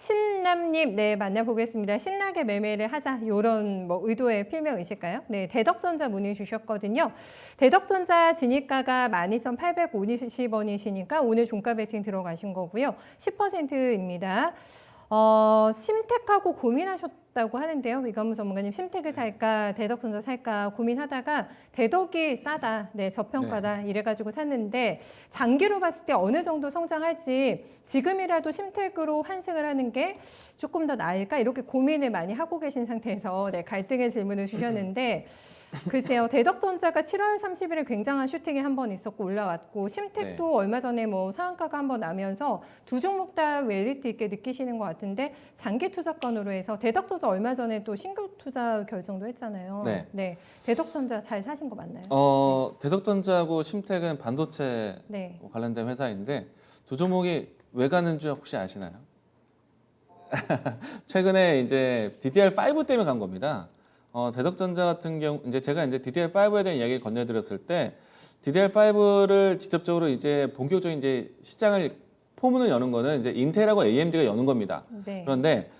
신남님, 네, 만나보겠습니다. 신나게 매매를 하자, 이런 뭐 의도의 필명이실까요? 네, 대덕전자 문의 주셨거든요. 대덕전자 진입가가 12,850원이시니까 오늘 종가 베팅 들어가신 거고요. 10%입니다. 심택하고 고민하셨다고 하는데요. 이관무 전문가님, 심택을 살까, 대덕전자 살까 고민하다가 대덕이 싸다, 네, 저평가다 이래가지고 샀는데 장기로 봤을 때 어느 정도 성장할지 지금이라도 심택으로 환승을 하는 게 조금 더 나을까 이렇게 고민을 많이 하고 계신 상태에서 네, 갈등의 질문을 주셨는데 글쎄요. 대덕전자가 7월 30일에 굉장한 슈팅이 한 번 있었고 올라왔고 심택도 얼마 전에 뭐 상한가가 한 번 나면서 두 종목 다 웰리티 있게 느끼시는 것 같은데 장기 투자권으로 해서 대덕전자 얼마 전에 또 신규 투자 결정도 했잖아요. 네. 대덕전자 잘 사신 거 맞나요? 대덕전자하고 심택은 반도체 관련된 회사인데 두 종목이 왜 가는 줄 혹시 아시나요? 최근에 이제 DDR5 때문에 간 겁니다. 대덕전자 같은 경우 이제 제가 이제 DDR5에 대한 이야기를 건네드렸을 때 DDR5를 직접적으로 이제 본격적인 이제 시장을 포문을 여는 거는 이제 인텔하고 AMD가 여는 겁니다. 그런데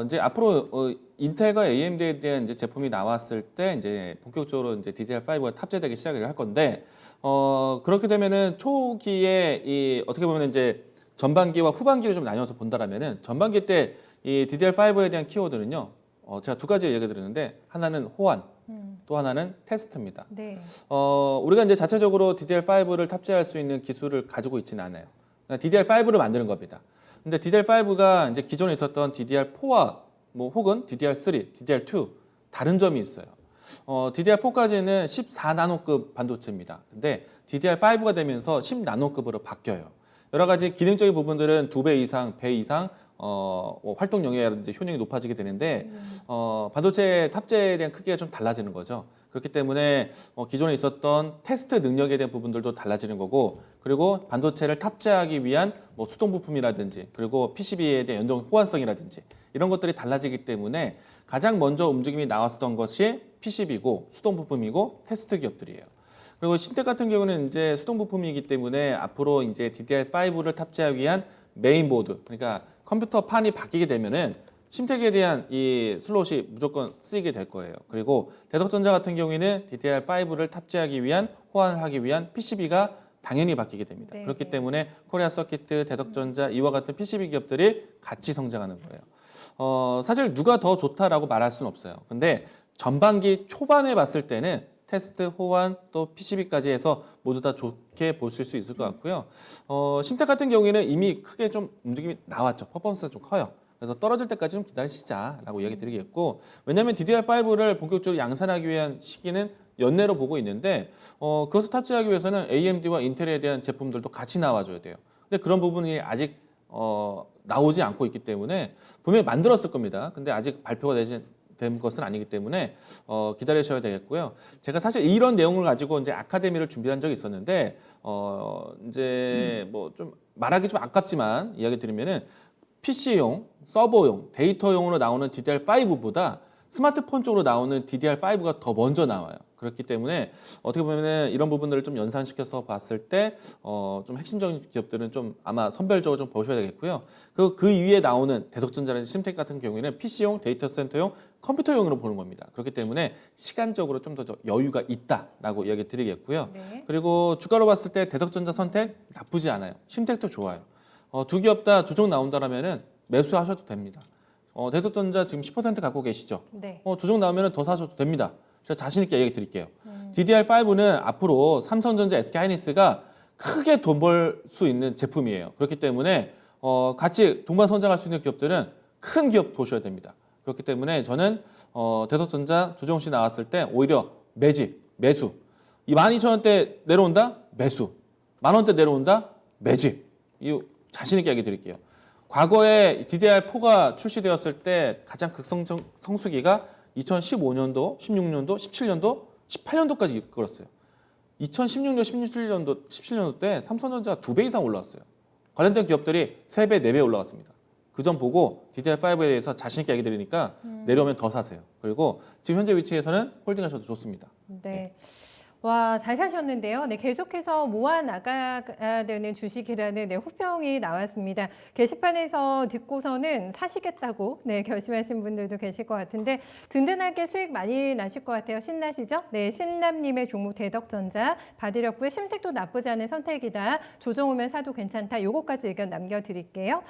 이제 앞으로 인텔과 AMD에 대한 이제 제품이 나왔을 때 이제 본격적으로 이제 DDR5가 탑재되기 시작을 할 건데 그렇게 되면은 초기에 이 어떻게 보면 이제 전반기와 후반기를 좀 나뉘어서 본다라면은 전반기 때 이 DDR5에 대한 키워드는요. 제가 두 가지 얘기 드렸는데 하나는 호환, 또 하나는 테스트입니다. 우리가 이제 자체적으로 DDR5를 탑재할 수 있는 기술을 가지고 있지는 않아요. DDR5를 만드는 겁니다. 근데 DDR5가 이제 기존에 있었던 DDR4와 뭐 혹은 DDR3, DDR2 다른 점이 있어요. DDR4까지는 14나노급 반도체입니다. 근데 DDR5가 되면서 10나노급으로 바뀌어요. 여러 가지 기능적인 부분들은 2배 이상, 배 이상 활동 영역이라든지 효능이 높아지게 되는데 반도체 탑재에 대한 크기가 좀 달라지는 거죠. 그렇기 때문에 기존에 있었던 테스트 능력에 대한 부분들도 달라지는 거고 그리고 반도체를 탑재하기 위한 뭐 수동 부품이라든지 그리고 PCB에 대한 연동 호환성이라든지 이런 것들이 달라지기 때문에 가장 먼저 움직임이 나왔었던 것이 PCB고 수동 부품이고 테스트 기업들이에요. 그리고 심택 같은 경우는 이제 수동 부품이기 때문에 앞으로 이제 DDR5를 탑재하기 위한 메인보드, 그러니까 컴퓨터 판이 바뀌게 되면은 심택에 대한 이 슬롯이 무조건 쓰이게 될 거예요. 그리고 대덕전자 같은 경우에는 DDR5를 탑재하기 위한 호환을 하기 위한 PCB가 당연히 바뀌게 됩니다. 그렇기 때문에 코리아 서키트, 대덕전자 이와 같은 PCB 기업들이 같이 성장하는 거예요. 사실 누가 더 좋다라고 말할 수는 없어요. 근데 전반기 초반에 봤을 때는 테스트, 호환, 또 PCB까지 해서 모두 다 좋게 보실 수 있을 것 같고요. 심택 같은 경우에는 이미 크게 좀 움직임이 나왔죠. 퍼포먼스가 좀 커요. 그래서 떨어질 때까지 좀 기다리시자라고 이야기 드리겠고 왜냐하면 DDR5를 본격적으로 양산하기 위한 시기는 연내로 보고 있는데 그것을 탑재하기 위해서는 AMD와 인텔에 대한 제품들도 같이 나와줘야 돼요. 근데 그런 부분이 아직 나오지 않고 있기 때문에 분명히 만들었을 겁니다. 근데 아직 발표가 된 것은 아니기 때문에 기다리셔야 되겠고요. 제가 사실 이런 내용을 가지고 이제 아카데미를 준비한 적이 있었는데 이제 뭐 좀 말하기 좀 아깝지만 이야기 드리면은 PC용, 서버용, 데이터용으로 나오는 DDR5보다 스마트폰 쪽으로 나오는 DDR5가 더 먼저 나와요. 그렇기 때문에 어떻게 보면은 이런 부분들을 좀 연산시켜서 봤을 때 좀 핵심적인 기업들은 좀 아마 선별적으로 좀 보셔야 되겠고요. 그 위에 나오는 대덕전자라든지 심택 같은 경우에는 PC용, 데이터 센터용, 컴퓨터용으로 보는 겁니다. 그렇기 때문에 시간적으로 좀 더 여유가 있다라고 이야기 드리겠고요. 그리고 주가로 봤을 때 대덕전자 선택 나쁘지 않아요. 심택도 좋아요. 두 기업 다 조정 나온다라면은 매수하셔도 됩니다. 대덕전자 지금 10% 갖고 계시죠? 조정 나오면 더 사셔도 됩니다. 제가 자신 있게 얘기 드릴게요. DDR5는 앞으로 삼성전자, SK하이닉스가 크게 돈 벌 수 있는 제품이에요. 그렇기 때문에 같이 동반 성장할 수 있는 기업들은 큰 기업 보셔야 됩니다. 그렇기 때문에 저는 대덕전자 조정시 나왔을 때 오히려 매수. 이 12,000원대 내려온다? 매수. 10,000원대 내려온다? 매집. 이 자신 있게 얘기 드릴게요. 과거에 DDR4가 출시되었을 때 가장 극성수기가 2015년도, 16년도, 17년도, 18년도까지 이끌었어요. 2016년, 17년도 때 삼성전자가 2배 이상 올라왔어요. 관련된 기업들이 3배, 4배 올라왔습니다. 그 점 보고 DDR5에 대해서 자신 있게 얘기 드리니까 내려오면 더 사세요. 그리고 지금 현재 위치에서는 홀딩하셔도 좋습니다. 네. 와, 잘 사셨는데요. 네, 계속해서 모아 나가야 되는 주식이라는 네, 호평이 나왔습니다. 게시판에서 듣고서는 사시겠다고 네, 결심하신 분들도 계실 것 같은데 든든하게 수익 많이 나실 것 같아요. 신나시죠? 네, 신남님의 종목 대덕전자 봐드렸고요. 심택도 나쁘지 않은 선택이다. 조정 오면 사도 괜찮다. 요거까지 의견 남겨드릴게요.